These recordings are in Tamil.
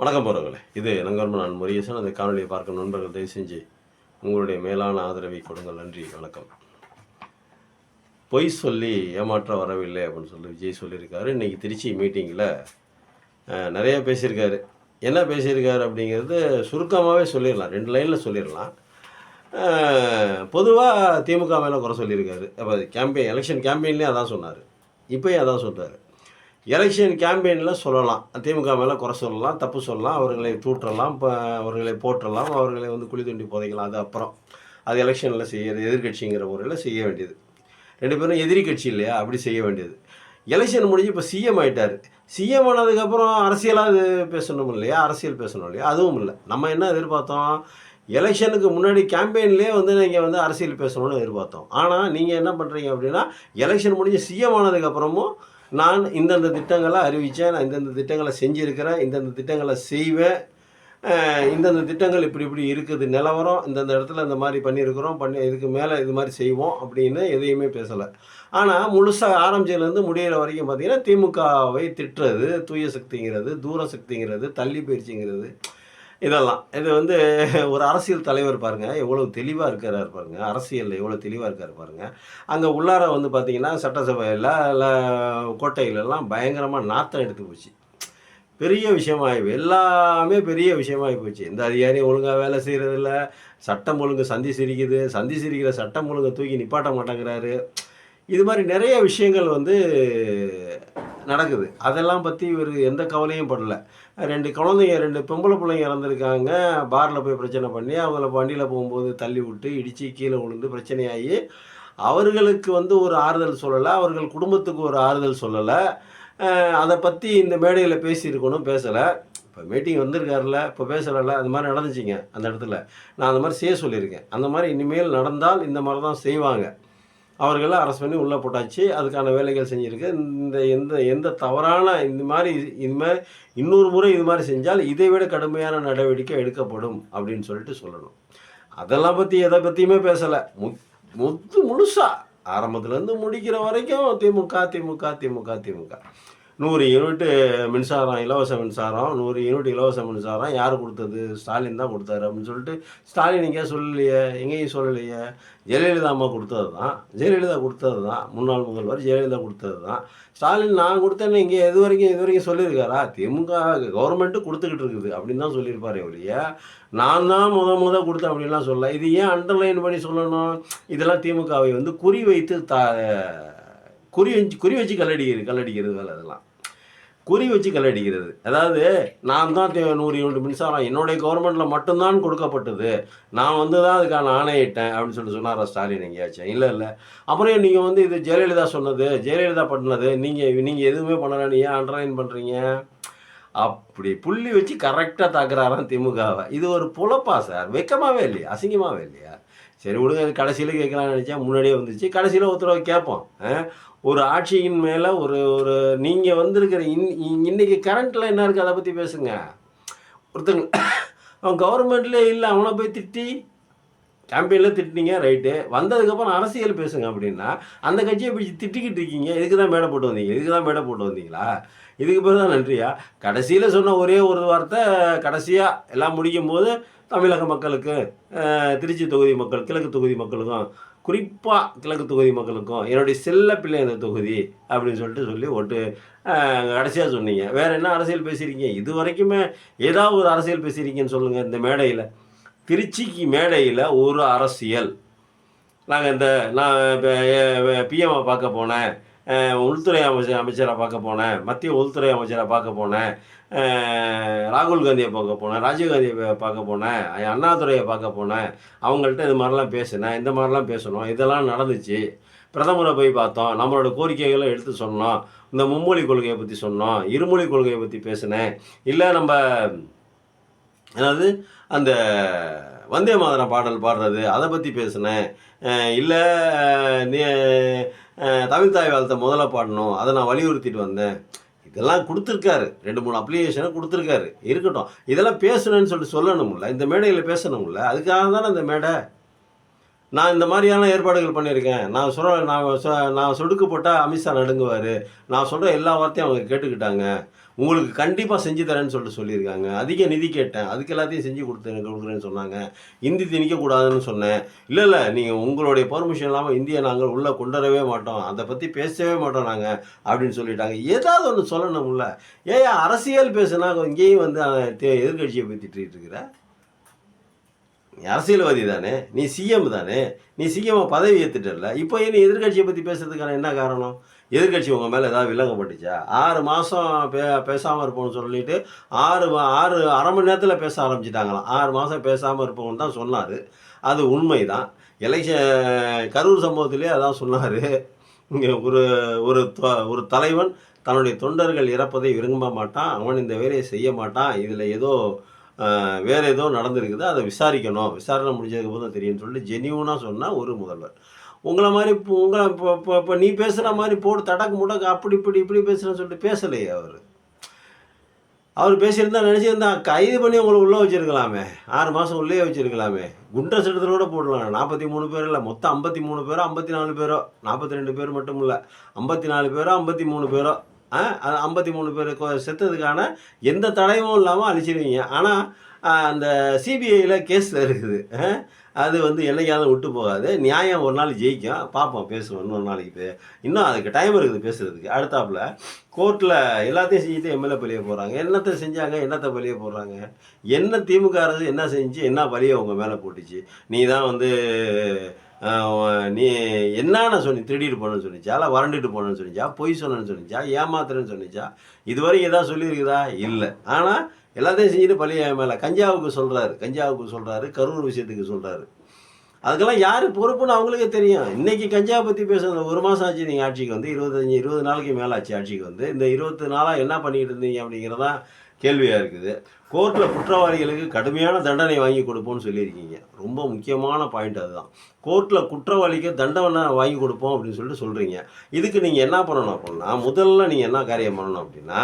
வணக்கம் போகிறவங்களே, இது நங்கர்ம நான் முருகேசன். அந்த காணொலியை பார்க்கும் நண்பர்கள் தயவு செஞ்சு உங்களுடைய மேலான ஆதரவை கொடுங்கள். நன்றி, வணக்கம். பொய் சொல்லி ஏமாற்ற வரவில்லை அப்படின்னு சொல்லி விஜய் சொல்லியிருக்காரு. இன்றைக்கி திருச்சி மீட்டிங்கில் நிறைய பேசியிருக்காரு. என்ன பேசியிருக்காரு அப்படிங்கிறது சுருக்கமாகவே சொல்லிடலாம், 2 லைனில் சொல்லிடலாம். பொதுவாக திமுக மேலே குறை சொல்லியிருக்காரு. அப்போ எலெக்ஷன் கேம்பெயின்லேயே அதான் சொன்னார், இப்போயும் அதான் சொல்கிறார். எலெக்ஷன் கேம்பெயினில் சொல்லலாம், திமுக மேலே குறை சொல்லலாம், தப்பு சொல்லலாம், அவர்களை தூற்றலாம், அவர்களை போற்றலாம், அவர்களை குழி தோண்டி புதைக்கலாம். அது அப்புறம் அது எலெக்ஷனில் செய்கிறது, எதிர்கட்சிங்கிற முறையில் செய்ய வேண்டியது. 2 பேரும் எதிரி கட்சி இல்லையா, அப்படி செய்ய வேண்டியது. எலெக்ஷன் முடிஞ்சு இப்போ சிஎம் ஆகிட்டார். சிஎம் ஆனதுக்கப்புறம் அரசியலாக இது பேசணும் இல்லையா, அரசியல் பேசணும் இல்லையா, அதுவும் இல்லை. நம்ம என்ன எதிர்பார்த்தோம், எலெக்ஷனுக்கு முன்னாடி கேம்பெயின்லேயே நீங்கள் அரசியல் பேசணும்னு எதிர்பார்த்தோம். ஆனால் நீங்கள் என்ன பண்ணுறீங்க அப்படின்னா, எலெக்ஷன் முடிஞ்சு சிஎம் ஆனதுக்கப்புறமும் நான் இந்தந்த திட்டங்களை அறிவித்தேன், நான் இந்தந்த திட்டங்களை செஞ்சுருக்கிறேன், இந்தந்த திட்டங்களை செய்வேன், இந்தந்த திட்டங்கள் இப்படி இப்படி இருக்குது நிலவரம், இந்தந்த இடத்துல இந்த மாதிரி பண்ணியிருக்கிறோம், இதுக்கு மேலே இது மாதிரி செய்வோம் அப்படின்னு எதையுமே பேசலை. ஆனால் முழுசாக ஆரம்பிச்சதுலேருந்து முடிகிற வரைக்கும் பார்த்திங்கன்னா திமுகவை திட்டுறது, தூய சக்திங்கிறது, தூர சக்திங்கிறது, தள்ளி பயிற்சிங்கிறது, இதெல்லாம். இது ஒரு அரசியல் தலைவர் பாருங்கள் எவ்வளோ தெளிவாக இருக்கிறார் பாருங்கள், அரசியலில் எவ்வளோ தெளிவாக இருக்கார் பாருங்கள். அங்கே உள்ளார பார்த்திங்கன்னா சட்டசபையில் இல்லை கோட்டையிலெல்லாம் பயங்கரமாக நாற்றம் எடுத்து போச்சு. பெரிய விஷயமாகி எல்லாமே பெரிய விஷயமாகி போச்சு. இந்த அதிகாரி ஒழுங்காக வேலை செய்கிறதில்ல, சட்டம் ஒழுங்கு சந்தி சிரிக்கிற சட்டம் ஒழுங்கை தூக்கி நிப்பாட்ட மாட்டேங்கிறாரு. இது மாதிரி நிறைய விஷயங்கள் நடக்குது. அதெல்லாம் பற்றி இவர் எந்த கவலையும் படலை. 2 குழந்தைங்க, 2 பொம்பளை பிள்ளைங்க இறந்துருக்காங்க. பாரில் போய் பிரச்சனை பண்ணி அவங்கள வண்டியில் போகும்போது தள்ளி விட்டு இடித்து கீழே விழுந்து பிரச்சனையாகி அவர்களுக்கு ஒரு ஆறுதல் சொல்லலை, அவர்கள் குடும்பத்துக்கு ஒரு ஆறுதல் சொல்லலை. அதை பற்றி இந்த மேடையில் பேசியிருக்கணும், பேசலை. இப்போ மீட்டிங் வந்திருக்காருல, இப்போ பேசலைல்ல, அது மாதிரி நடந்துச்சிங்க அந்த இடத்துல. நான் அந்த மாதிரி செய்ய சொல்லியிருக்கேன். அந்த மாதிரி இனிமேல் நடந்தால் இந்த மாதிரி தான் செய்வாங்க. அவர்களை அரெஸ்ட் பண்ணி உள்ளே போட்டாச்சு, அதுக்கான வேலைகள் செஞ்சுருக்கு. எந்த தவறான இனிமேல் இன்னொரு முறை இது மாதிரி செஞ்சால் இதை விட கடுமையான நடவடிக்கை எடுக்கப்படும் அப்படின்னு சொல்லிட்டு சொல்லணும். அதெல்லாம் பற்றி எதை பற்றியுமே பேசலை. முழுசாக ஆரம்பத்துலேருந்து முடிக்கிற வரைக்கும் திமுக திமுக திமுக திமுக. 100 யூனிட்டு மின்சாரம், இலவச மின்சாரம், 100 யூனிட் இலவச மின்சாரம் யார் கொடுத்தது, ஸ்டாலின் தான் கொடுத்தாரு அப்படின்னு சொல்லிட்டு ஸ்டாலின் எங்கேயும் சொல்லலையே, எங்கேயும் சொல்லலையே. ஜெயலலிதா அம்மா கொடுத்தது தான், முன்னாள் முதல்வர் ஜெயலலிதா கொடுத்தது தான். ஸ்டாலின் நான் கொடுத்தேன்னு இங்கே இது வரைக்கும் சொல்லியிருக்காரா? திமுக கவர்மெண்ட்டு கொடுத்துக்கிட்டு இருக்குது அப்படின்னு தான் சொல்லியிருப்பார் ஒழிய நான் தான் முத கொடுத்தேன் அப்படின்லாம் சொல்லலை. இது ஏன் அண்டர்லைன் பண்ணி சொல்லணும்? இதெல்லாம் திமுகவை குறி வைத்து குறி வச்சு கல்லடிக்கிறது வேலை. அதெல்லாம் குறி வச்சு கல்லடிக்கிறது. அதாவது நான் தான் 100 யூனிட் மின்சாரம் என்னுடைய கவர்மெண்ட்டில் மட்டும்தான் கொடுக்கப்பட்டது, நான் தான் அதுக்கான ஆணையிட்டேன் அப்படின்னு சொன்னாரா ஸ்டாலின் எங்கேயாச்சும்? இல்லை. அப்புறம் நீங்கள் இது ஜெயலலிதா சொன்னது, ஜெயலலிதா பண்ணது, நீங்கள் எதுவுமே பண்ணலன்னு ஏன் அண்டர்லைன் பண்ணுறீங்க? அப்படி புள்ளி வச்சு கரெக்டாக தாக்குறாராம் திமுகவை. இது ஒரு பொழப்பா சார்? வெக்கமாகவே இல்லையா, அசிங்கமாகவே இல்லையா? சரி விடுங்க, அது கடைசியில் கேட்கலான்னு நினச்சா முன்னாடியே வந்துச்சு. கடைசியில் ஒருத்தரவை கேட்போம். ஒரு ஆட்சியின் மேலே ஒரு நீங்கள் வந்திருக்கிற இன்றைக்கி கரண்ட்டில் என்ன இருக்குது அதை பற்றி பேசுங்க. ஒருத்தங்க அவன் கவர்மெண்ட்லேயே இல்லை, அவனை போய் திட்டி கேம்பெயினில் திட்டினீங்க, ரைட்டு. வந்ததுக்கப்புறம் அரசியல் பேசுங்க அப்படின்னா அந்த கட்சியை போய் திட்டிக்கிட்டு இருக்கீங்க. இதுக்கு தான் மேடை போட்டு வந்தீங்களா? இதுக்கு பேர் தான் நன்றியா? கடைசியில் சொன்ன ஒரே ஒரு வார்த்தை, கடைசியாக எல்லாம் முடிக்கும் போது தமிழக மக்களுக்கு, திருச்சி தொகுதி மக்கள், கிழக்கு தொகுதி மக்களுக்கும், குறிப்பாக கிழக்கு தொகுதி மக்களுக்கும் என்னுடைய செல்ல பிள்ளை இந்த தொகுதி அப்படின்னு சொல்லி ஓட்டு கடைசியாக சொன்னீங்க. வேறு என்ன அரசியல் பேசியிருக்கீங்க? இது வரைக்குமே ஏதாவது ஒரு அரசியல் பேசியிருக்கீங்கன்னு சொல்லுங்கள். இந்த மேடையில், திருச்சிக்கு மேடையில் ஒரு அரசியல், நான் இப்போ பிஎம்ஐ பார்க்க போனேன், உள்துறை அமைச்சரை பார்க்க போனேன், மத்திய உள்துறை அமைச்சரை பார்க்க போனேன், ராகுல் காந்தியை பார்க்க போனேன், ராஜீவ்காந்தியை பார்க்க போனேன், அண்ணாதுரையை பார்க்க போனேன், அவங்கள்ட்ட இது மாதிரிலாம் பேசினேன், இந்த மாதிரிலாம் பேசணும், இதெல்லாம் நடந்துச்சு. பிரதமரை போய் பார்த்தோம், நம்மளோட கோரிக்கைகளை எடுத்து சொன்னோம், இந்த மும்மொழி கொள்கையை பற்றி சொன்னோம், இருமொழி கொள்கையை பற்றி பேசினேன், இல்லை நம்ம அதாவது அந்த வந்தே மாதரம் பாடல் பாடுறது அதை பற்றி பேசினேன், இல்லை தமிழ் தாய் வாழ்த்தை முதல்ல பாடணும், அதை நான் வலியுறுத்திட்டு வந்தேன். இதெல்லாம் கொடுத்துருக்காரு, 2-3 அப்ளிகேஷனை கொடுத்துருக்காரு. இருக்கட்டும், இதெல்லாம் பேசணும்னு சொல்லணும்ல, இந்த மேடையில் பேசணும்ல, அதுக்காக தானே இந்த மேடை. நான் இந்த மாதிரியான ஏற்பாடுகள் பண்ணியிருக்கேன். நான் சொடுக்கு போட்டால் அமித்ஷா நடுங்குவார், நான் சொல்கிற எல்லா வார்த்தையும் அவங்க கேட்டுக்கிட்டாங்க. உங்களுக்கு கண்டிப்பாக செஞ்சு தரேன்னு சொல்லியிருக்காங்க. அதிக நிதி கேட்டேன், அதுக்கு எல்லாத்தையும் செஞ்சு கொடுக்குறேன்னு சொன்னாங்க. இந்தி திணிக்கக்கூடாதுன்னு சொன்னேன். இல்லை நீங்கள் உங்களுடைய பெர்மிஷன் இல்லாமல் இந்தியை நாங்கள் உள்ளே கொண்டு வரவே மாட்டோம், அதை பற்றி பேசவே மாட்டோம் நாங்கள் அப்படின்னு சொல்லிட்டாங்க. ஏதாவது ஒன்று சொல்லணும்ல. ஏன் அரசியல் பேசுனா இங்கேயும் வந்து எதிர்கட்சியை பற்றி திட்டிகிட்டு இருக்கிற? நீ அரசியல்வாதி தானே, நீ சிஎம் தானே, நீ சிஎம் பதவி ஏற்றுட்டல, இப்போ நீ எதிர்கட்சியை பற்றி பேசுறதுக்கான என்ன காரணம்? எதிர்கட்சி உங்கள் மேலே ஏதாவது வில்லங்கப்பட்டுச்சா? 6 மாதம் பேசாமல் இருப்போம்னு சொல்லிட்டு 6 அரை மணி நேரத்தில் பேச ஆரம்பிச்சிட்டாங்களாம். 6 மாதம் பேசாமல் இருப்போம்னு தான் சொன்னார். அது உண்மை தான். எலெக்ஷன் கரூர் சம்பவத்திலே அதான் சொன்னார். இங்கே ஒரு தலைவன் தன்னுடைய தொண்டர்கள் இறப்பதை விரும்ப மாட்டான், அவன் இந்த வேலையை செய்ய மாட்டான், இதில் ஏதோ வேறு ஏதோ நடந்திருக்குது, அதை விசாரிக்கணும், விசாரணை முடிஞ்சதுக்கு தான் தெரியும்னு சொல்லிட்டு ஜெனியூனாக சொன்னால் ஒரு முதல்வர். உங்களை மாதிரி இப்போ நீ பேசுகிற மாதிரி போட்டு தடக்கு முடக்கு அப்படி இப்படி பேசுகிறேன்னு சொல்லிட்டு பேசலையே அவர் பேசியிருந்தா நினச்சிருந்தா கைது பண்ணி உங்களை உள்ளே வச்சுருக்கலாமே, 6 மாதம் உள்ளே வச்சுருக்கலாமே, குண்டர் சட்டத்தில் கூட போடலாம். 43 பேர் இல்லை, மொத்தம் 53 பேரோ 54 பேரோ, 42 பேர் மட்டும் இல்லை, 54 பேரோ 53 பேரோ, 53 பேர் செத்ததுக்கான எந்த தடையும் இல்லாமல் அழிச்சிருவீங்க. ஆனால் அந்த சிபிஐயில் கேஸில் இருக்குது, அது வந்து என்னைக்காவது விட்டு போகாது. நியாயம் ஒரு நாள் ஜெயிக்கும், பார்ப்போம், பேசுவோம் இன்னொரு நாளைக்கு. இன்னும் அதுக்கு டைம் இருக்குது பேசுகிறதுக்கு. அடுத்தாப்புல கோர்ட்டில் எல்லாத்தையும் செஞ்சுட்டு எம்எல்ஏ பழிய போகிறாங்க. என்னத்தை செஞ்சாங்க, என்னத்தை பழிய போடுறாங்க? என்ன திமுக அரசு என்ன செஞ்சு என்ன பழிய உங்கள் மேலே போட்டுச்சு? நீ தான் வந்து நீ என்னன்னு சொல்லி திருடிட்டு போனேன்னு சொன்னிச்சா, இல்லை வறண்டுட்டு போனேன்னு சொன்னிச்சா, பொய் சொன்னேன்னு சொன்னிச்சா, ஏமாத்துறேன்னு சொன்னிச்சா? இதுவரைக்கும் எதாவது சொல்லியிருக்குதா? இல்லை. ஆனால் எல்லாத்தையும் செஞ்சுட்டு பழிய மேலே கஞ்சாவுக்கு சொல்கிறாரு, கரூர் விஷயத்துக்கு சொல்கிறாரு. அதுக்கெல்லாம் யார் பொறுப்புன்னு அவங்களுக்கே தெரியும். இன்றைக்கி கஞ்சாவை பற்றி பேசுகிற 1 மாதம் ஆச்சு நீங்கள் ஆட்சிக்கு வந்து, 20 நாளைக்கு மேலே ஆச்சு ஆட்சிக்கு வந்து. இந்த 20 நாளாக என்ன பண்ணிக்கிட்டு இருந்தீங்க அப்படிங்கிறதான் கேள்வியாக இருக்குது. கோர்ட்டில் குற்றவாளிகளுக்கு கடுமையான தண்டனை வாங்கி கொடுப்போம்னு சொல்லியிருக்கீங்க. ரொம்ப முக்கியமான பாயிண்ட் அதுதான். கோர்ட்டில் குற்றவாளிக்கு தண்டனை வாங்கி கொடுப்போம் அப்படின்னு சொல்லிட்டு சொல்கிறீங்க. இதுக்கு நீங்கள் என்ன பண்ணணும் அப்படின்னா, முதல்ல நீங்கள் என்ன காரியம் பண்ணணும் அப்படின்னா,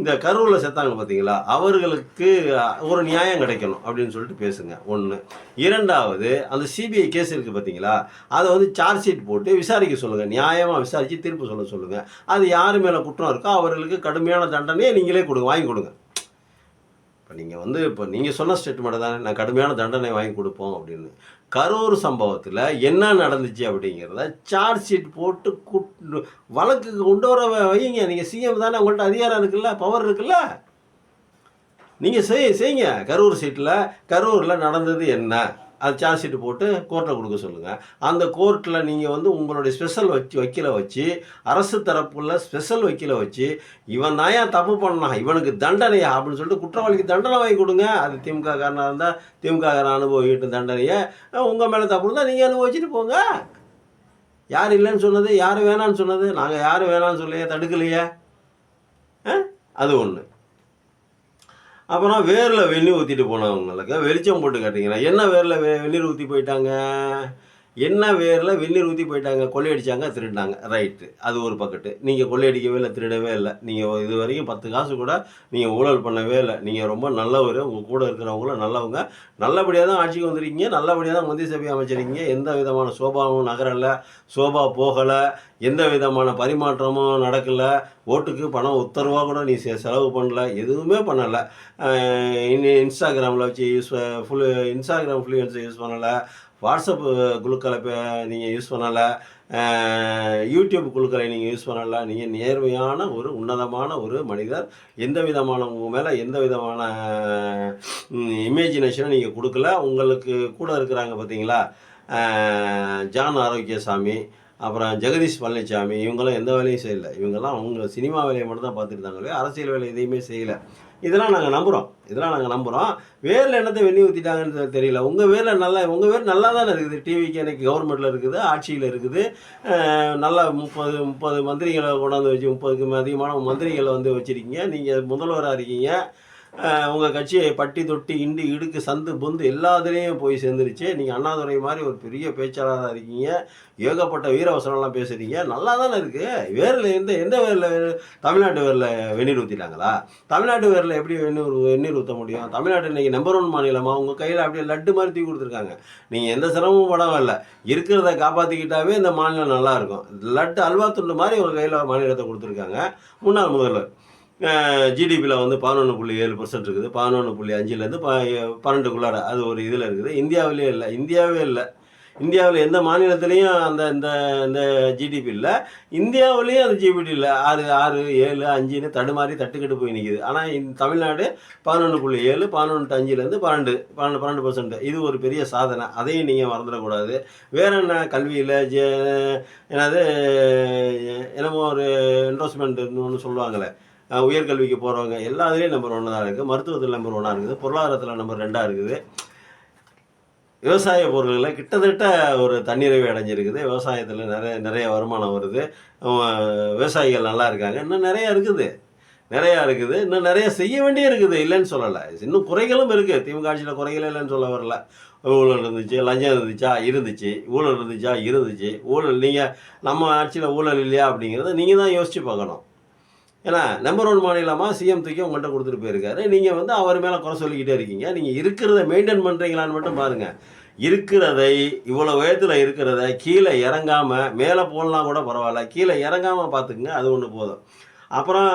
இந்த கரூரில் செத்தாங்க பார்த்தீங்களா, அவர்களுக்கு ஒரு நியாயம் கிடைக்கணும் அப்படின்னு சொல்லிட்டு பேசுங்க. 1. 2வது, அந்த சிபிஐ கேஸ் இருக்குது பார்த்தீங்களா, அதை வந்து சார்ஜ் ஷீட் போட்டு விசாரிக்க சொல்லுங்கள். நியாயமாக விசாரித்து தீர்ப்பு சொல்லுங்கள். அது யார் மேலே குற்றம் இருக்கோ அவர்களுக்கு கடுமையான தண்டனையை நீங்களே வாங்கி கொடுங்க. இப்போ நீங்கள் சொன்ன ஸ்டேட்மெண்ட் தானே, நான் கடுமையான தண்டனை வாங்கி கொடுப்போம் அப்படின்னு. கரூர் சம்பவத்தில் என்ன நடந்துச்சு அப்படிங்கிறத சார்ஜ் ஷீட் போட்டு வழக்குக்கு கொண்டு வர வைங்க. நீங்கள் சிஎம் தானே, உங்கள்கிட்ட அதிகாரம் இருக்குல்ல, பவர் இருக்குல்ல, நீங்கள் செய்யுங்க. கரூரில் நடந்தது என்ன, அது சார்ஜ் ஷீட்டு போட்டு கோர்ட்டில் கொடுக்க சொல்லுங்கள். அந்த கோர்ட்டில் நீங்கள் வந்து உங்களுடைய ஸ்பெஷல் வக்கீலை வச்சு, அரசு தரப்புள்ள ஸ்பெஷல் வக்கீலை வச்சு, இவன் தான் ஏன் தப்பு பண்ணான், இவனுக்கு தண்டனையா அப்படின்னு சொல்லிட்டு குற்றவாளிக்கு தண்டனை வாங்கி கொடுங்க. அது திமுக காரனாக இருந்தால் திமுக காரன் அனுபவிக்கிட்டு தண்டனையை, உங்கள் மேலே தப்பு இருந்தால் நீங்கள் அனுபவிச்சுட்டு போங்க. யார் இல்லைன்னு சொன்னது, யார் வேணான்னு சொன்னது? நாங்கள் யாரும் வேணான்னு சொல்லையே, தடுக்கலையே. அது ஒன்று. அப்புறம் வேரில் வெந்நீர் ஊற்றிட்டு போனவங்களுக்கு வெளிச்சம் போட்டு காட்டிங்கன்னா, என்ன வேரில் வெந்நீர் ஊற்றி போயிட்டாங்க, என்ன வேரில் வெந்நீர் ஊற்றி போயிட்டாங்க, கொள்ளையடிச்சாங்க, திருடினாங்க, ரைட்டு, அது ஒரு பக்கெட்டு. நீங்கள் கொள்ளையடிக்கவே இல்லை, திருடவே இல்லை, நீங்கள் இது வரைக்கும் 10 காசு கூட நீங்கள் ஊழல் பண்ணவே இல்லை, நீங்கள் ரொம்ப நல்லவர், உங்கள் கூட இருக்கிறவங்களும் நல்லவங்க, நல்லபடியாக தான் ஆட்சிக்கு வந்துருக்கீங்க, நல்லபடியாக தான் மந்திரி சபை அமைச்சிருக்கீங்க, எந்த விதமான சோபாவும் நகரலை, சோபா போகலை, எந்த விதமான பரிமாற்றமும் நடக்கலை, ஓட்டுக்கு பணம் ₹1 கூட நீ செலவு பண்ணலை, எதுவுமே பண்ணலை. இன்ஸ்டாகிராமில் வச்சு இன்ஸ்டாகிராம் ஃப்ளூயன்ஸை யூஸ் பண்ணலை, வாட்ஸ்அப் குழுக்களை நீங்கள் யூஸ் பண்ணலை, யூடியூப் குழுக்களை நீங்கள் யூஸ் பண்ணலை. நீங்கள் நேர்மையான ஒரு உன்னதமான ஒரு மனிதர். எந்த விதமான உங்கள் மேலே எந்த விதமான இமேஜினேஷனை நீங்கள் கொடுக்கல. உங்களுக்கு கூட இருக்கிறாங்க பார்த்தீங்களா, ஜான் ஆரோக்கியசாமி, அப்புறம் ஜெகதீஷ் பழனிசாமி, இவங்களாம் எந்த வேலையும் செய்யலை. இவங்கெல்லாம் அவங்க சினிமா வேலையை மட்டும் தான் பார்த்துருந்தாங்களே, அரசியல் வேலை எதையுமே செய்யலை. இதெல்லாம் நாங்கள் நம்புகிறோம். வேரில் என்னத்தை வெண்ணி ஊற்றிட்டாங்கன்னு தெரியல. உங்கள் வேரில் நல்லா தானே இருக்குது. டிவிக்கு எனக்கு கவர்மெண்ட்டில் இருக்குது, ஆட்சியில் இருக்குது, நல்லா 30 மந்திரிகளை கொண்டாந்து வச்சு 30க்கும் அதிகமான மந்திரிகளை வந்து வச்சுருக்கீங்க. நீங்கள் முதல்வராக இருக்கீங்க. உங்கள் கட்சியை பட்டி தொட்டி இண்டு இடுக்கு சந்து பொந்து எல்லாத்துலேயும் போய் சேர்ந்துருச்சு. நீங்கள் அண்ணாதுரை மாதிரி ஒரு பெரிய பேச்சாளராக இருக்கீங்க, ஏகப்பட்ட வீரவசனம்லாம் பேசுகிறீங்க, நல்லா தானே இருக்குது. வேரில் எந்த வேரில் தமிழ்நாட்டு வேரில் வெந்நீர் ஊற்றிட்டாங்களா? தமிழ்நாட்டு வேரில் எப்படி வெந்நீர் ஊற்ற முடியும்? தமிழ்நாடு இன்றைக்கி நம்பர் 1 மாநிலமாக உங்கள் கையில் அப்படியே லட்டு மாதிரி தூக்கி கொடுத்துருக்காங்க. நீங்கள் எந்த சிரமமும் படம் இல்லை, இருக்கிறத காப்பாற்றிக்கிட்டாவே இந்த மாநிலம் நல்லாயிருக்கும். லட்டு அல்வா துண்டு மாதிரி உங்கள் கையில் மாநிலத்தை கொடுத்துருக்காங்க முன்னாள் முதல்வர். ஜிடிபியில் வந்து 11.7% இருக்குது, 11.5லேருந்து 12க்குள்ளார அது ஒரு இதில் இருக்குது. இந்தியாவிலே இல்லை, இந்தியாவே இல்லை. இந்தியாவில் எந்த மாநிலத்திலையும் அந்த இந்த இந்த ஜிடிபி இல்லை, இந்தியாவிலேயும் அந்த ஜிடிபி இல்லை. 6, 6, 7, 5ன்னு தடுமாறி தட்டுக்கிட்டு போய் நிற்கிது. ஆனால் இந்த தமிழ்நாடு 11.7, 11.5லேருந்து 12%. இது ஒரு பெரிய சாதனை, அதையும் நீங்கள் மறந்துடக்கூடாது. வேற என்ன கல்வியில் என்னது என்னமோ ஒரு என்டோஸ்மெண்ட்னு ஒன்று சொல்லுவாங்களே, உயர்கல்விக்கு போகிறவங்க எல்லாத்துலேயும் நம்பர் 1 தான் இருக்குது, மருத்துவத்தில் நம்பர் 1 இருக்குது, பொருளாதாரத்தில் நம்பர் 2 இருக்குது. விவசாய பொருள்களில் கிட்டத்தட்ட ஒரு தன்னிறைவு அடைஞ்சிருக்குது. விவசாயத்தில் நிறைய வருமானம் வருது. விவசாயிகள் நல்லா இருக்காங்க. இன்னும் நிறையா இருக்குது, இன்னும் நிறைய செய்ய வேண்டிய இருக்குது, இல்லைன்னு சொல்லலை. இன்னும் குறைகளும் இருக்குது. திமுக ஆட்சியில் குறைகளே இல்லைன்னு சொல்ல வரல. ஊழல் இருந்துச்சு, லஞ்சம் இருந்துச்சு, ஊழல் இருந்துச்சு. ஊழல் நீங்கள் நம்ம ஆட்சியில் ஊழல் இல்லையா அப்படிங்கிறத நீங்கள் தான் யோசித்து பார்க்கணும். ஏன்னா நம்பர் 1 மாநிலமாக சிஎம் தூக்கி உங்கள்கிட்ட கொடுத்துட்டு போயிருக்காரு. நீங்கள் வந்து அவர் மேலே குறை சொல்லிக்கிட்டே இருக்கீங்க. நீங்கள் இருக்கிறத மெயின்டைன் பண்ணுறீங்களான்னு மட்டும் பாருங்கள். இருக்கிறதை இவ்வளோ உயரத்தில் இருக்கிறத கீழே இறங்காமல், மேலே போடலாம் கூட பரவாயில்ல, கீழே இறங்காமல் பார்த்துக்குங்க, அது ஒன்று போதும். அப்புறம்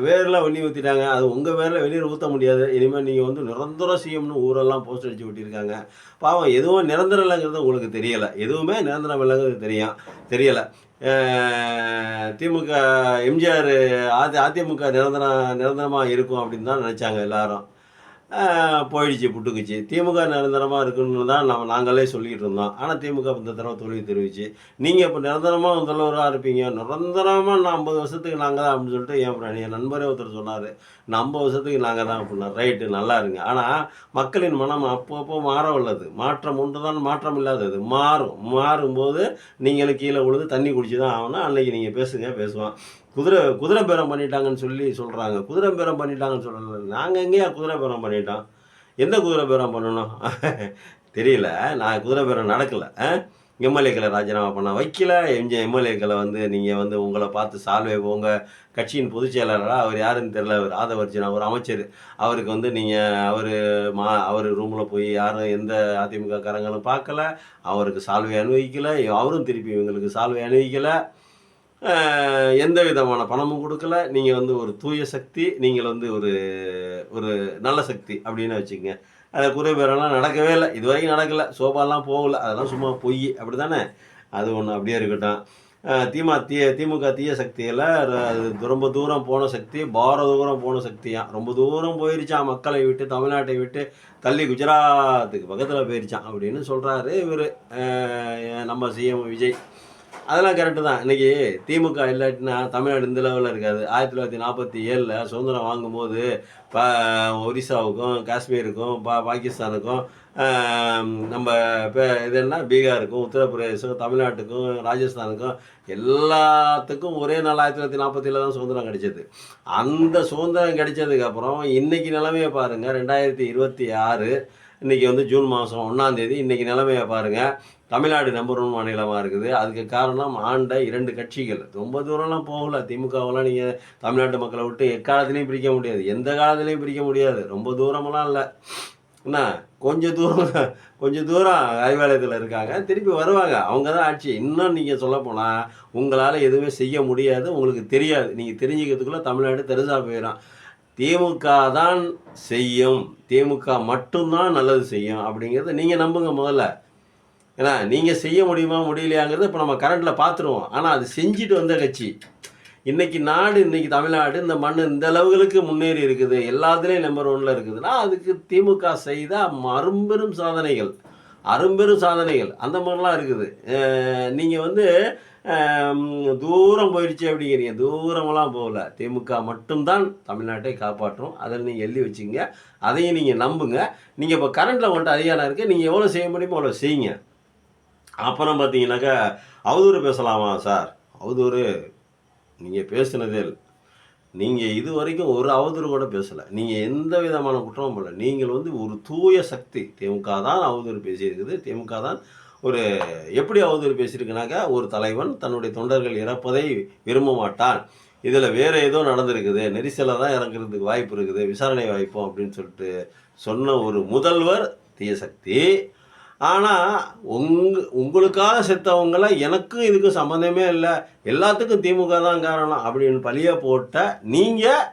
வேரெலாம் வெளியே ஊற்றிட்டாங்க, அது உங்கள் வேரில் வெளியில் ஊற்ற முடியாது. இனிமேல் நீங்கள் வந்து நிரந்தர சிஎம்னு ஊரெல்லாம் போஸ்ட் அடித்து விட்டிருக்காங்க. பாவம், எதுவும் நிரந்தரம் இல்லைங்கிறது உங்களுக்கு தெரியலை. எதுவுமே நிரந்தரம் இல்லைங்கிறது தெரியலை. திமுக எம்ஜிஆர் அதிமுக நிரந்தரமாக இருக்கும் அப்படின்னு தான் நினச்சாங்க எல்லாரும். போயிடுச்சு, புட்டுக்குச்சு. திமுக நிரந்தரமாக இருக்குன்னு தான் நாங்களே சொல்லிக்கிட்டு இருந்தோம். ஆனால் திமுக இந்த தடவை தோல்வி தெரிவிச்சு, நீங்கள் இப்போ நிரந்தரமாக முதல்வராக இருப்பீங்க, நிரந்தரமாக நான் 50 வருஷத்துக்கு நாங்கள் தான் அப்படின்னு சொல்லிட்டு என் நண்பரே ஒருத்தர் சொன்னார், நான் 50 வருஷத்துக்கு நாங்கள் தான் அப்படின்னா. ரைட்டு, நல்லா இருங்க. ஆனால் மக்களின் மனம் அப்பப்போ மாற உள்ளது. மாற்றம் ஒன்று தான் மாற்றம் இல்லாதது. மாறும்போது நீங்களும் கீழே விழுந்து தண்ணி குடிச்சு தான் ஆகணும். அன்றைக்கி நீங்கள் பேசுவான். குதிரை பேரம் பண்ணிட்டாங்கன்னு சொல்கிறாங்க. குதிரை பேரம் பண்ணிட்டாங்கன்னு சொல்லலை. நாங்கள் எங்கேயா குதிரை பேரம் பண்ணிட்டோம்? எந்த குதிரை பேரம் பண்ணணும் தெரியல. நான் குதிரை பேரம் நடக்கலை. எம்எல்ஏக்களை ராஜினாமா பண்ண வைக்கல. எம்எல்ஏக்களை வந்து நீங்கள் வந்து உங்களை பார்த்து சால்வே உங்கள் கட்சியின் பொதுச் செயலாளராக அவர் யாருன்னு தெரியல, அவர் ஆதவர்ஜினா ஒரு அமைச்சர், அவருக்கு வந்து நீங்கள் அவர் ரூமில் போய் யாரும் எந்த அதிமுக காரங்களும் பார்க்கல, அவருக்கு சால்வை அனுபவிக்கலை, அவரும் திருப்பி இவங்களுக்கு சால்வை அனுபவிக்கலை, எந்த விதமான பணமும் கொடுக்கல. நீங்கள் வந்து ஒரு தூய சக்தி, நீங்கள் வந்து ஒரு நல்ல சக்தி அப்படின்னு வச்சுக்கோங்க. அதை குறைபேரெல்லாம் நடக்கவே இல்லை, இதுவரைக்கும் நடக்கலை. சோபாலாம் போகலை, அதெல்லாம் சும்மா பொய், அப்படி தானே? அது ஒன்று அப்படியே இருக்கட்டும். திமுக தீய சக்தியில் ரொம்ப தூரம் போன சக்தி, தூரம் போன சக்தியான். ரொம்ப தூரம் போயிருச்சான், மக்களை விட்டு, தமிழ்நாட்டை விட்டு தள்ளி குஜராத்துக்கு பக்கத்தில் போயிருச்சான் அப்படின்னு சொல்கிறாரு இவர், நம்ம சிஎம் விஜய். அதெல்லாம் கரெக்டு தான். இன்றைக்கி திமுக இல்லாட்டினா தமிழ்நாடு இந்த லெவலில் இருக்காது. 1947 சுதந்திரம் வாங்கும்போது ஒரிசாவுக்கும் காஷ்மீருக்கும் பாகிஸ்தானுக்கும் நம்ம இது என்ன பீகாருக்கும் உத்தரப்பிரதேசம் தமிழ்நாட்டுக்கும் ராஜஸ்தானுக்கும் எல்லாத்துக்கும் ஒரே நாள் 1947 தான் சுதந்திரம் கிடைச்சது. அந்த சுதந்திரம் கிடைச்சதுக்கப்புறம் இன்றைக்கி நிலைமையை பாருங்கள். 2026 இன்றைக்கி வந்து ஜூன் மாதம் 1ஆம் தேதி. இன்றைக்கி நிலைமையை பாருங்கள். தமிழ்நாடு நம்பர் 1 மாநிலமாக இருக்குது. அதுக்கு காரணம் ஆண்ட 2 கட்சிகள். ரொம்ப தூரம்லாம் போகல. திமுகவெல்லாம் நீங்கள் தமிழ்நாட்டு மக்களை விட்டு எக்காலத்துலேயும் பிரிக்க முடியாது, எந்த காலத்துலேயும் பிரிக்க முடியாது. ரொம்ப தூரமெல்லாம் இல்லை, என்ன கொஞ்சம் தூரம் அறிவாலயத்தில் இருக்காங்க, திருப்பி வருவாங்க. அவங்க தான் ஆட்சி. இன்னும் நீங்கள் சொல்லப்போனால் உங்களால் எதுவுமே செய்ய முடியாது, உங்களுக்கு தெரியாது. நீங்கள் தெரிஞ்சுக்கிறதுக்குள்ளே தமிழ்நாடு தெரிஞ்சா போயிடும். திமுக தான் செய்யும், திமுக மட்டும்தான் நல்லது செய்யும் அப்படிங்கிறத நீங்கள் நம்புங்க முதல்ல. ஏன்னா நீங்கள் செய்ய முடியுமா முடியலையாங்கிறது இப்போ நம்ம கரண்டில் பார்த்துருவோம். ஆனால் அது செஞ்சுட்டு வந்த கட்சி. இன்றைக்கி தமிழ்நாடு இந்த மண் இந்த அளவுகளுக்கு முன்னேறி இருக்குது, எல்லாத்துலேயும் நம்பர் 1ல் இருக்குதுன்னா அதுக்கு திமுக செய்த அரும்பெரும் சாதனைகள் அந்த மாதிரிலாம் இருக்குது. நீங்கள் வந்து தூரம் போயிடுச்சு அப்படிங்கிறீங்க. தூரமெல்லாம் போகல. திமுக மட்டும்தான் தமிழ்நாட்டை காப்பாற்றும். அதை நீங்கள் எழுதி வச்சுங்க, அதையும் நீங்கள் நம்புங்க. நீங்கள் இப்போ கரண்டில் உங்கள்கிட்ட அதிகாரம் இருக்குது, நீங்கள் எவ்வளோ செய்ய முடியுமோ அவ்வளோ செய்யுங்க. அப்புறம் பார்த்தீங்கன்னாக்கா அவதூறு பேசலாமா சார்? அவதூறு நீங்கள் பேசுனதே இல்லை. நீங்கள் இது வரைக்கும் ஒரு அவதூறு கூட பேசலை. நீங்கள் எந்த விதமான குற்றமும் பண்ணல. நீங்கள் வந்து ஒரு தூய சக்தி. திமுக தான் அவதூறு பேசியிருக்குது. திமுக தான் எப்படி அவதூறு பேசியிருக்குனாக்கா, ஒரு தலைவன் தன்னுடைய தொண்டர்கள் இறப்பதை விரும்ப மாட்டான், இதில் வேறு ஏதோ நடந்திருக்குது, நெரிசலில் தான் இறங்குறதுக்கு வாய்ப்பு இருக்குது, விசாரணை வாய்ப்போம் அப்படின்னு சொல்லிட்டு சொன்ன ஒரு முதல்வர் தீய சக்தி. ஆனால் உங்களுக்காக செத்தவங்களை எனக்கும் இதுக்கும் சம்மந்தமே இல்லை, எல்லாத்துக்கும் திமுக தான் காரணம் அப்படின்னு பழிய போட்ட நீங்கள்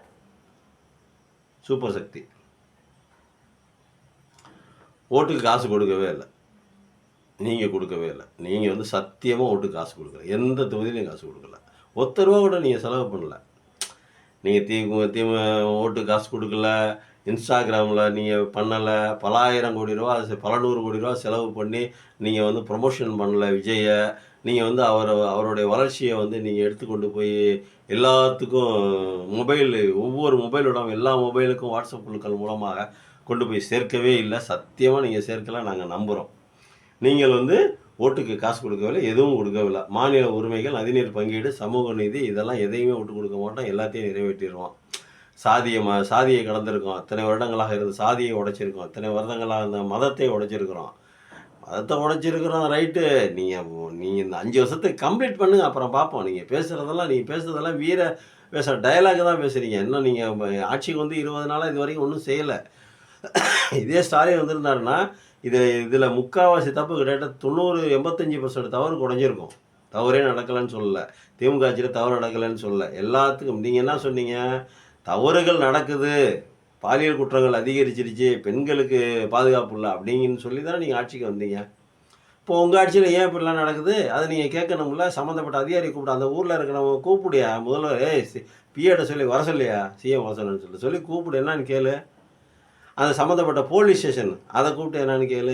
சூப்பர் சக்தி. ஓட்டுக்கு காசு கொடுக்கவே இல்லை, நீங்கள் கொடுக்கவே இல்லை. நீங்கள் வந்து சத்தியமாக ஓட்டுக்கு காசு கொடுக்கல, எந்த தொகுதியிலையும் காசு கொடுக்கல, ஒத்த ரூபா கூட நீங்கள் செலவு பண்ணல. நீங்கள் ஓட்டுக்கு காசு கொடுக்கல, இன்ஸ்டாகிராமில் நீங்கள் பண்ணலை, பல ஆயிரம் கோடி ரூபா பல 100 கோடி ரூபா செலவு பண்ணி நீங்கள் வந்து ப்ரொமோஷன் பண்ணல விஜயை. நீங்கள் வந்து அவருடைய வளர்ச்சியை வந்து நீங்கள் எடுத்துக்கொண்டு போய் எல்லாத்துக்கும் ஒவ்வொரு மொபைலோட எல்லா மொபைலுக்கும் வாட்ஸ்அப் குழுக்கள் மூலமாக கொண்டு போய் சேர்க்கவே இல்லை. சத்தியமாக நீங்கள் சேர்க்கலை, நாங்கள் நம்புகிறோம். நீங்கள் வந்து ஓட்டுக்கு காசு கொடுக்கவில்லை, எதுவும் கொடுக்கவில்லை. மாநில உரிமைகள், நதிநீர் பங்கீடு, சமூக நீதி, இதெல்லாம் எதையுமே விட்டு கொடுக்க மாட்டோம், எல்லாத்தையும் நிறைவேற்றிடுவோம். சாதியை கடந்திருக்கோம், இத்தனை வருடங்களாக இருந்து சாதியை உடைச்சிருக்கோம், இத்தனை வருடங்களாக இந்த மதத்தை உடைச்சிருக்கிறோம். மதத்தை உடைச்சிருக்கிறோம், ரைட்டு. நீங்கள் இந்த 5 வருஷத்தை கம்ப்ளீட் பண்ணுங்க, அப்புறம் பார்ப்போம். நீங்கள் பேசுகிறதெல்லாம் பேசுகிற டயலாக் தான் பேசுகிறீங்க. இன்னும் நீங்கள் ஆட்சிக்கு வந்து 20 நாளாக இது வரைக்கும் ஒன்றும் செய்யலை. இதே ஸ்டாலின் வந்திருந்தாருன்னா இதில் முக்கால்வாசி தப்பு கிட்டத்தட்ட 90-85% தவறு குறைஞ்சிருக்கும். தவறே நடக்கலைன்னு சொல்லலை, திமுக ஆட்சியில் தவறு நடக்கலைன்னு சொல்லலை. எல்லாத்துக்கும் நீங்கள் என்ன சொன்னீங்க, தவறுகள் நடக்குது, பாலியல் குற்றங்கள் அதிகரிச்சிருச்சு, பெண்களுக்கு பாதுகாப்பு இல்லை அப்படிங்கன்னு சொல்லி தானே நீங்கள் ஆட்சிக்கு வந்தீங்க. இப்போ உங்கள் ஆட்சியில் ஏன் இப்படிலாம் நடக்குது, அதை நீங்கள் கேட்கணும்ல. சம்மந்தப்பட்ட அதிகாரி கூப்பிட்டு, அந்த ஊரில் இருக்கிறவங்க கூப்பிடியா, முதல்வர் பிஏட்ட சொல்லி வர சொல்லியா, சிஎம் வர சொல்லுன்னு சொல்லி கூப்பிடு, என்னான்னு கேளு. அந்த சம்மந்தப்பட்ட போலீஸ் ஸ்டேஷன் அதை கூப்பிட்டு என்னான்னு கேளு,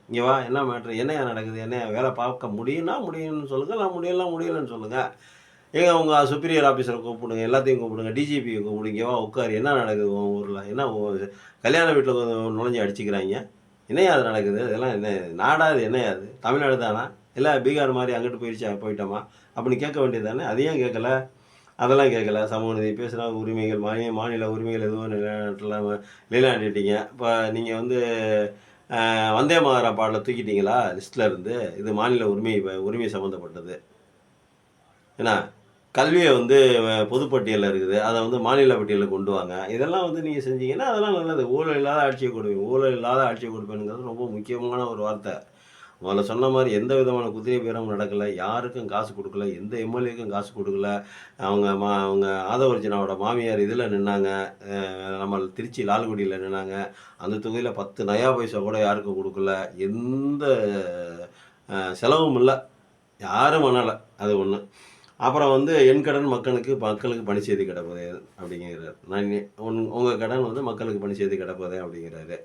இங்கே வா, என்ன மேட்ரு, என்னையா நடக்குது, என்னையா வேலை பார்க்க முடியும்னு சொல்லுங்கள், நான் முடியலன்னு சொல்லுங்கள். உங்கள் சுப்பீரியர் ஆஃபீஸரை கூப்பிடுங்க, எல்லாத்தையும் கூப்பிடுங்க, டிஜிபியை கூப்பிடுங்க, வா உட்காரு, என்ன நடக்குது உன் ஊரில், என்ன கல்யாண வீட்டில் நுழைஞ்சி அடிச்சுக்கிறாங்க, என்னையா அது நடக்குது, இதெல்லாம் என்ன நாடா, இது என்னையா அது தமிழ்நாடு தானா, இல்லை பீகார் மாதிரி அங்கிட்டு போயிட்டோமா அப்படின்னு கேட்க வேண்டியது தானே. அதையும் கேட்கல, அதெல்லாம் கேட்கல. சமூக நீதி பேசுகிற உரிமைகள், மாநில உரிமைகள் எதுவும் நிலைநாட்டிட்டீங்க. இப்போ நீங்கள் வந்து வந்தே மாதர பாடலை தூக்கிட்டீங்களா லிஸ்ட்டில் இருந்து, இது மாநில உரிமை சம்மந்தப்பட்டது. ஏன்னா கல்வியை வந்து பொதுப்பட்டியலில் இருக்குது, அதை வந்து மாநில பட்டியலில் கொண்டு வாங்க. இதெல்லாம் வந்து நீங்கள் செஞ்சீங்கன்னா அதெல்லாம் நல்லது. ஊழல் இல்லாத ஆட்சியை கொடுப்பேனுங்கிறது ரொம்ப முக்கியமான ஒரு வார்த்தை. முதல்ல சொன்ன மாதிரி எந்த விதமான குதிரை பேரமும் நடக்கலை, யாருக்கும் காசு கொடுக்கல, எந்த எம்எல்ஏக்கும் காசு கொடுக்கல. அவங்க ஆதவர்ஜனாவோட மாமியார் இதில் நின்னாங்க, நம்ம திருச்சி லால்குடியில் நின்னாங்க. அந்த தொகுதியில் 10 நயா பைசா கூட யாருக்கும் கொடுக்கல, எந்த செலவும் இல்லை, யாரும் பண்ணலை. அது ஒன்று. அப்புறம் வந்து என் கடன் மக்களுக்கு பணி செய்து கிடப்பதே அப்படிங்கிறார். உங்கள் கடன் வந்து மக்களுக்கு பணி செய்து கிடப்பதே அப்படிங்கிறாரு.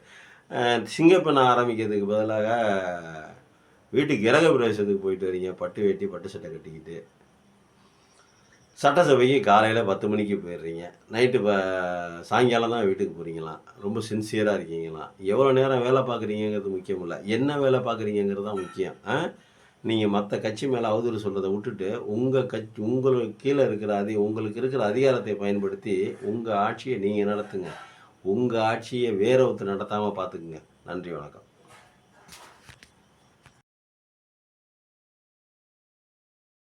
சிங்கப்பெண்ணை ஆரம்பிக்கிறதுக்கு பதிலாக வீட்டுக்கு கிரக பிரவேசத்துக்கு போயிட்டு வரீங்க, பட்டு வேட்டி பட்டு சட்டை கட்டிக்கிட்டு. சட்டசபைக்கு காலையில் 10 மணிக்கு போயிடுறீங்க, நைட்டு சாயங்காலம் தான் வீட்டுக்கு போகிறீங்களாம். ரொம்ப சின்சியராக இருக்கீங்களாம். எவ்வளோ நேரம் வேலை பார்க்குறீங்கிறது முக்கியம் இல்லை, என்ன வேலை பார்க்குறீங்கிறது தான் முக்கியம். நீங்கள் மற்ற கட்சி மேலே அவதூறு சொல்கிறத விட்டுட்டு உங்களுக்கு கீழே இருக்கிற உங்களுக்கு இருக்கிற அதிகாரத்தை பயன்படுத்தி உங்கள் ஆட்சியை நீங்கள் நடத்துங்க. உங்கள் ஆட்சியை வேற ஒருத்தர் நடத்தாமல் பார்த்துக்குங்க. நன்றி, வணக்கம்.